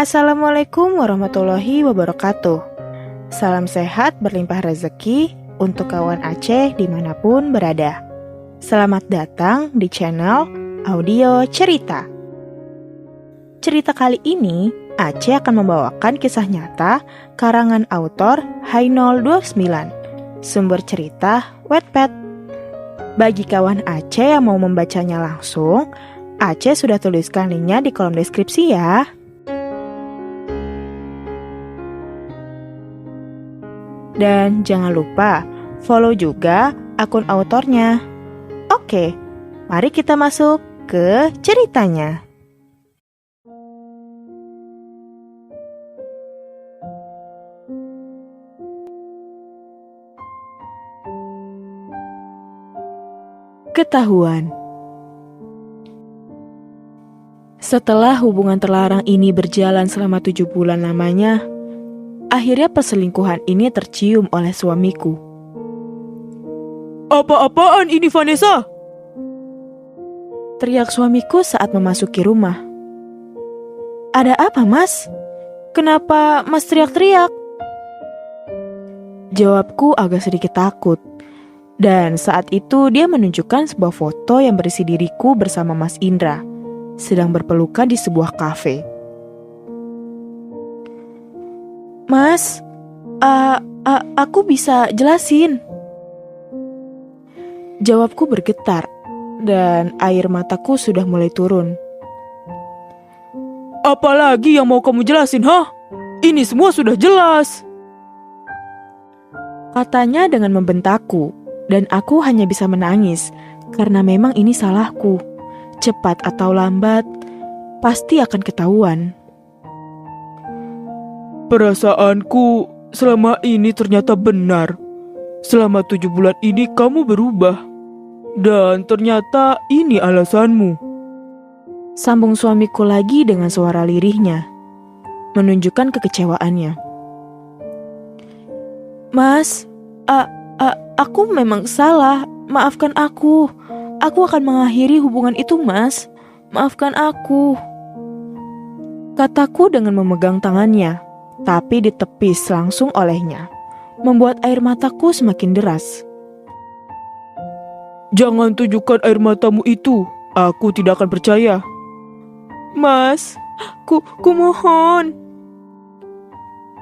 Assalamualaikum warahmatullahi wabarakatuh. Salam sehat berlimpah rezeki untuk kawan Aceh dimanapun berada. Selamat datang di channel Audio Cerita. Cerita kali ini, Aceh akan membawakan kisah nyata karangan autor Hainol 29. Sumber cerita Wattpad. Bagi kawan Aceh yang mau membacanya langsung, Aceh sudah tuliskan linknya di kolom deskripsi ya. Dan jangan lupa follow juga akun autornya. Oke, mari kita masuk ke ceritanya. Ketahuan. Setelah hubungan terlarang ini berjalan selama 7 bulan lamanya, akhirnya perselingkuhan ini tercium oleh suamiku. Apa-apaan ini, Vanessa? Teriak suamiku saat memasuki rumah. Ada apa, Mas? Kenapa Mas teriak-teriak? Jawabku agak sedikit takut. Dan saat itu dia menunjukkan sebuah foto yang berisi diriku bersama Mas Indra, sedang berpelukan di sebuah kafe. Mas, aku bisa jelasin. Jawabku bergetar, dan air mataku sudah mulai turun. Apalagi yang mau kamu jelasin, hah? Ini semua sudah jelas. Katanya dengan membentakku, dan aku hanya bisa menangis, karena memang ini salahku. Cepat atau lambat, pasti akan ketahuan. Perasaanku selama ini ternyata benar. Selama 7 bulan ini kamu berubah. Dan ternyata ini alasanmu. Sambung suamiku lagi dengan suara lirihnya, menunjukkan kekecewaannya. Mas, aku memang salah. Maafkan aku. Aku akan mengakhiri hubungan itu, Mas. Maafkan aku. Kataku dengan memegang tangannya, tapi ditepis langsung olehnya, membuat air mataku semakin deras. Jangan tunjukkan air matamu itu. Aku tidak akan percaya. Mas, ku mohon.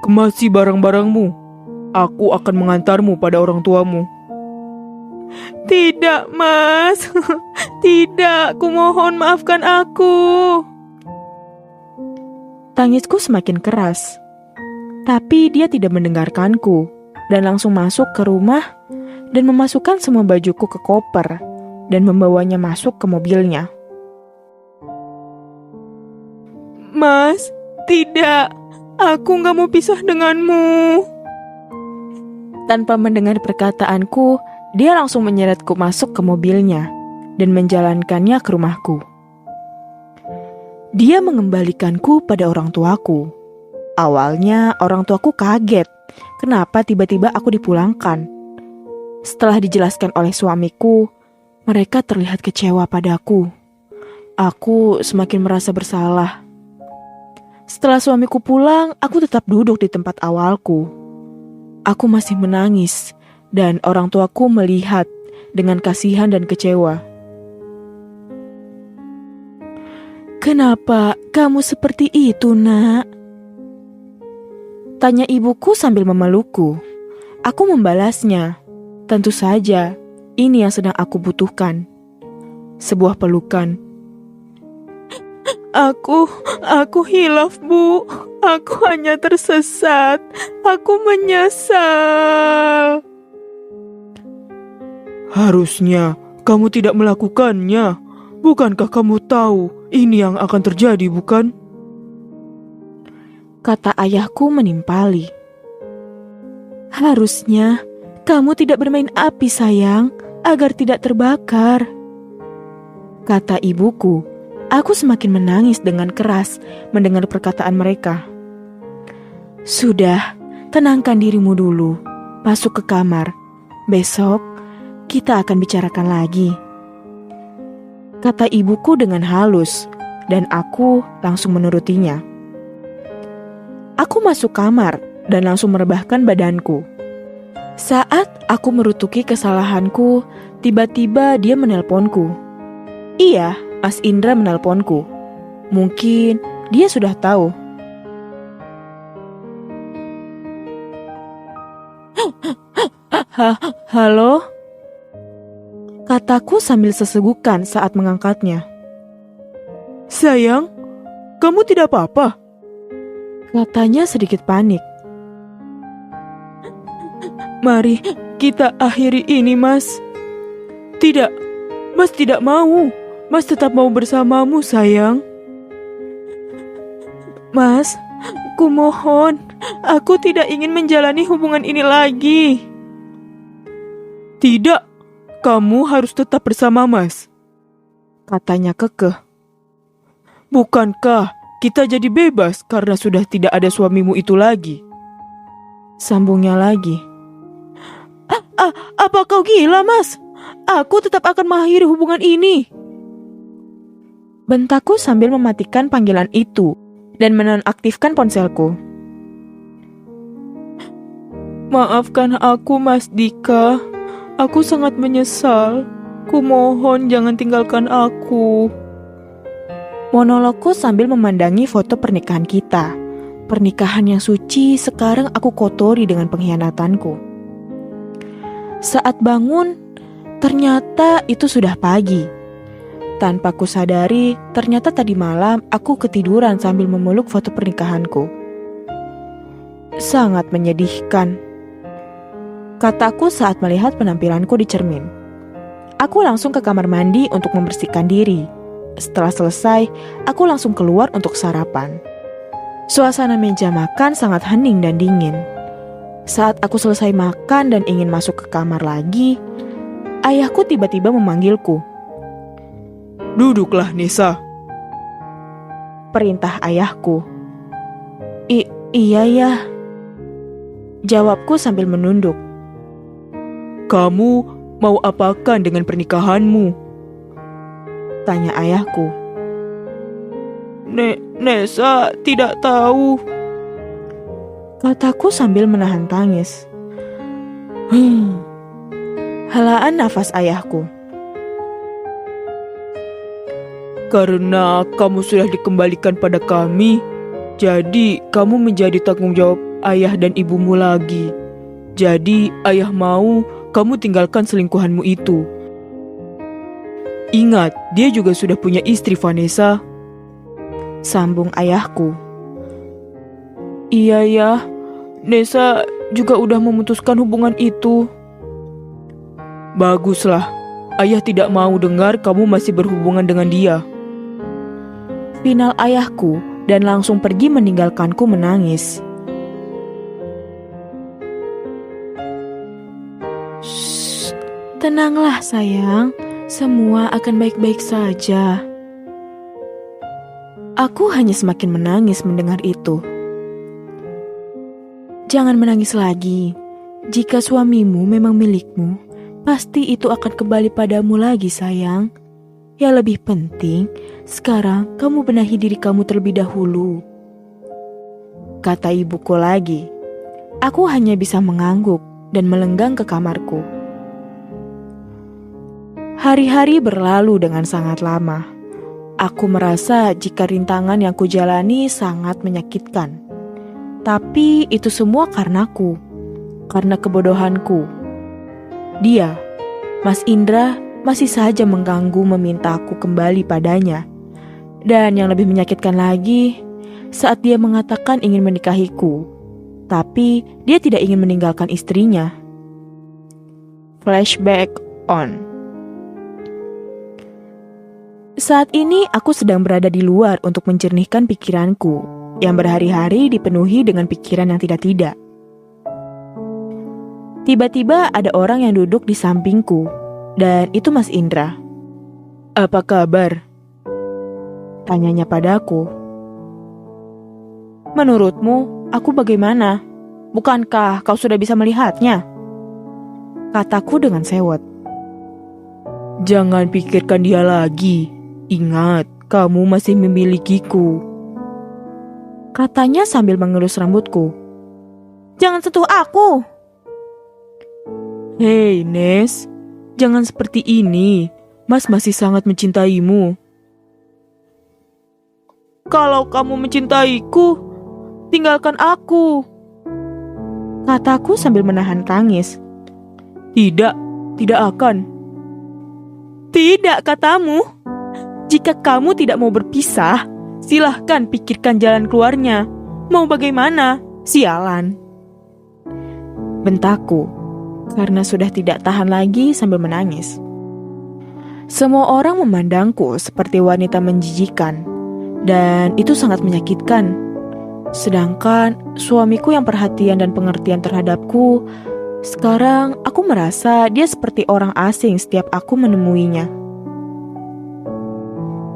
Kemasi barang-barangmu. Aku akan mengantarmu pada orang tuamu. Tidak, Mas. Tidak, ku mohon maafkan aku. Tangisku semakin keras. Tapi dia tidak mendengarkanku dan langsung masuk ke rumah dan memasukkan semua bajuku ke koper dan membawanya masuk ke mobilnya. Mas, tidak. Aku gak mau pisah denganmu. Tanpa mendengar perkataanku, dia langsung menyeretku masuk ke mobilnya dan menjalankannya ke rumahku. Dia mengembalikanku pada orang tuaku. Awalnya orang tuaku kaget, kenapa tiba-tiba aku dipulangkan. Setelah dijelaskan oleh suamiku, mereka terlihat kecewa padaku. Aku semakin merasa bersalah. Setelah suamiku pulang, aku tetap duduk di tempat awalku. Aku masih menangis, dan orang tuaku melihat dengan kasihan dan kecewa. Kenapa kamu seperti itu, Nak? Tanya ibuku sambil memelukku. Aku membalasnya. Tentu saja, ini yang sedang aku butuhkan. Sebuah pelukan. Aku hilaf, Bu. Aku hanya tersesat. Aku menyesal. Harusnya kamu tidak melakukannya. Bukankah kamu tahu ini yang akan terjadi, bukan? Kata ayahku menimpali. Harusnya kamu tidak bermain api, sayang, agar tidak terbakar. Kata ibuku. Aku semakin menangis dengan keras mendengar perkataan mereka. Sudah, tenangkan dirimu dulu. Masuk ke kamar. Besok, kita akan bicarakan lagi. Kata ibuku dengan halus, dan aku langsung menurutinya. Aku masuk kamar dan langsung merebahkan badanku. Saat aku merutuki kesalahanku, tiba-tiba dia menelponku. Iya, Mas Indra menelponku. Mungkin dia sudah tahu. Halo? Kataku sambil sesegukan saat mengangkatnya. Sayang, kamu tidak apa-apa? Katanya sedikit panik. Mari kita akhiri ini, Mas. Tidak, Mas tidak mau. Mas tetap mau bersamamu, sayang. Mas, kumohon, aku tidak ingin menjalani hubungan ini lagi. Tidak, kamu harus tetap bersama Mas. Katanya kekeh. Bukankah kita jadi bebas karena sudah tidak ada suamimu itu lagi? Sambungnya lagi. Apa kau gila, Mas? Aku tetap akan mengakhiri hubungan ini. Bentakku sambil mematikan panggilan itu dan menonaktifkan ponselku. Maafkan aku, Mas Dika. Aku sangat menyesal. Kumohon jangan tinggalkan aku. Monologku sambil memandangi foto pernikahan kita. Pernikahan yang suci sekarang aku kotori dengan pengkhianatanku. Saat bangun, ternyata itu sudah pagi. Tanpa ku sadari, ternyata tadi malam aku ketiduran sambil memeluk foto pernikahanku. Sangat menyedihkan, kataku saat melihat penampilanku di cermin. Aku langsung ke kamar mandi untuk membersihkan diri. Setelah selesai, aku langsung keluar untuk sarapan. Suasana meja makan sangat hening dan dingin. Saat aku selesai makan dan ingin masuk ke kamar lagi, ayahku tiba-tiba memanggilku. Duduklah, Nisa. Perintah ayahku. Iya ya. Jawabku sambil menunduk. Kamu mau apakan dengan pernikahanmu? Tanya ayahku. Nesa tidak tahu. Kataku sambil menahan tangis. Helaan nafas ayahku. Karena kamu sudah dikembalikan pada kami, jadi kamu menjadi tanggung jawab ayah dan ibumu lagi. Jadi ayah mau kamu tinggalkan selingkuhanmu itu. Ingat, dia juga sudah punya istri, Vanessa. Sambung ayahku. Iya ya, Nesa juga udah memutuskan hubungan itu. Baguslah, ayah tidak mau dengar kamu masih berhubungan dengan dia. Final ayahku dan langsung pergi meninggalkanku menangis. Shh, tenanglah sayang, semua akan baik-baik saja. Aku hanya semakin menangis mendengar itu. Jangan menangis lagi. Jika suamimu memang milikmu, pasti itu akan kembali padamu lagi, sayang. Yang lebih penting, sekarang kamu benahi diri kamu terlebih dahulu. Kata ibuku lagi. Aku hanya bisa mengangguk dan melenggang ke kamarku. Hari-hari berlalu dengan sangat lama. Aku merasa jika rintangan yang kujalani sangat menyakitkan. Tapi itu semua karenaku, karena kebodohanku. Dia, Mas Indra, masih saja mengganggu meminta aku kembali padanya. Dan yang lebih menyakitkan lagi, saat dia mengatakan ingin menikahiku, tapi dia tidak ingin meninggalkan istrinya. Flashback on. Saat ini aku sedang berada di luar untuk menjernihkan pikiranku yang berhari-hari dipenuhi dengan pikiran yang tidak-tidak. Tiba-tiba ada orang yang duduk di sampingku, dan itu Mas Indra. Apa kabar? Tanyanya padaku. Menurutmu, aku bagaimana? Bukankah kau sudah bisa melihatnya? Kataku dengan sewot. Jangan pikirkan dia lagi. Ingat, kamu masih memilikiku. Katanya sambil mengelus rambutku. Jangan sentuh aku. Hei, Nes. Jangan seperti ini. Mas masih sangat mencintaimu. Kalau kamu mencintaiku, tinggalkan aku, kataku sambil menahan tangis. Tidak, tidak akan. Tidak, katamu. Jika kamu tidak mau berpisah, silahkan pikirkan jalan keluarnya. Mau bagaimana? Sialan. Bentakku, karena sudah tidak tahan lagi sambil menangis. Semua orang memandangku seperti wanita menjijikan, dan itu sangat menyakitkan. Sedangkan suamiku yang perhatian dan pengertian terhadapku, sekarang aku merasa dia seperti orang asing setiap aku menemuinya.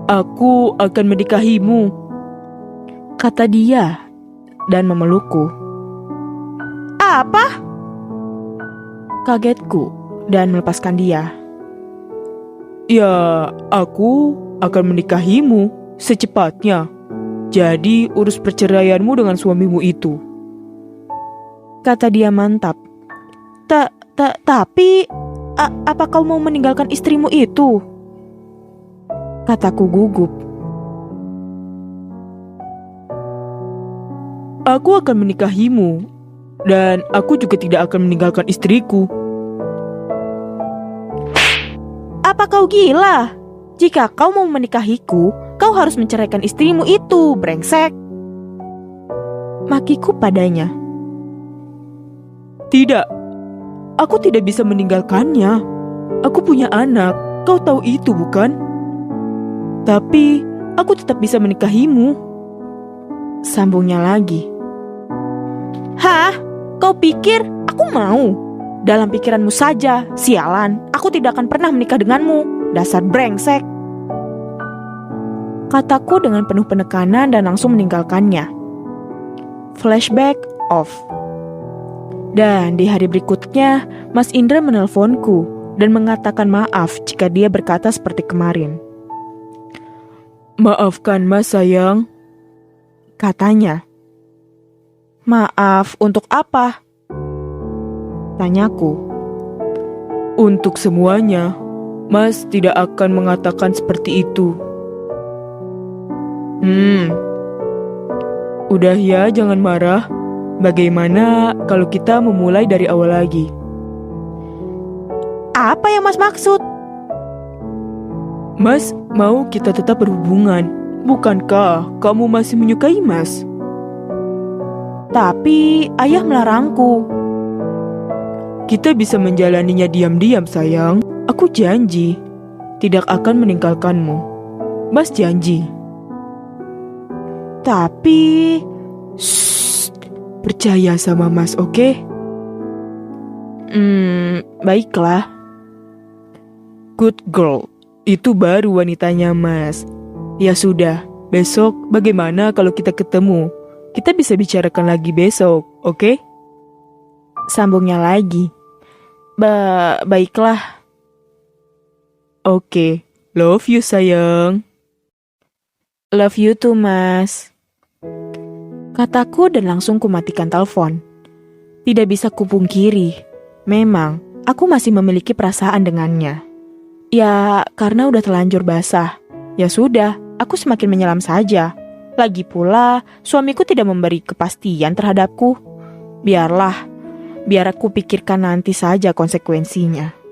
Aku akan menikahimu, kata dia dan memelukku. Apa? Kagetku dan melepaskan dia. Ya, aku akan menikahimu secepatnya. Jadi urus perceraianmu dengan suamimu itu, kata dia mantap. Tapi apa kau mau meninggalkan istrimu itu? Kataku gugup. Aku akan menikahimu, dan aku juga tidak akan meninggalkan istriku. Apa kau gila? Jika kau mau menikahiku, kau harus menceraikan istrimu itu, brengsek. Makiku padanya. Tidak, aku tidak bisa meninggalkannya. Aku punya anak, kau tahu itu bukan? Tapi aku tetap bisa menikahimu, sambungnya lagi. Hah? Kau pikir aku mau? Dalam pikiranmu saja, sialan. Aku tidak akan pernah menikah denganmu, dasar brengsek. Kataku dengan penuh penekanan dan langsung meninggalkannya. Flashback off. Dan di hari berikutnya, Mas Indra menelponku dan mengatakan maaf jika dia berkata seperti kemarin. Maafkan Mas sayang, katanya. Maaf untuk apa? Tanyaku. Untuk semuanya, Mas tidak akan mengatakan seperti itu. Udah ya, jangan marah. Bagaimana kalau kita memulai dari awal lagi? Apa yang Mas maksud? Mas mau kita tetap berhubungan. Bukankah kamu masih menyukai Mas? Tapi ayah melarangku. Kita bisa menjalaninya diam-diam sayang. Aku janji tidak akan meninggalkanmu. Mas janji. Tapi percaya sama Mas, oke? Baiklah. Good girl. Itu baru wanitanya Mas. Ya sudah, besok bagaimana kalau kita ketemu? Kita bisa bicarakan lagi besok, oke? Sambungnya lagi. Baiklah. Oke, love you sayang. Love you too, Mas. Kataku dan langsung kumatikan telepon. Tidak bisa kupungkiri, memang aku masih memiliki perasaan dengannya. Ya, karena udah terlanjur basah. Ya sudah, aku semakin menyelam saja. Lagi pula, suamiku tidak memberi kepastian terhadapku. Biar aku pikirkan nanti saja konsekuensinya.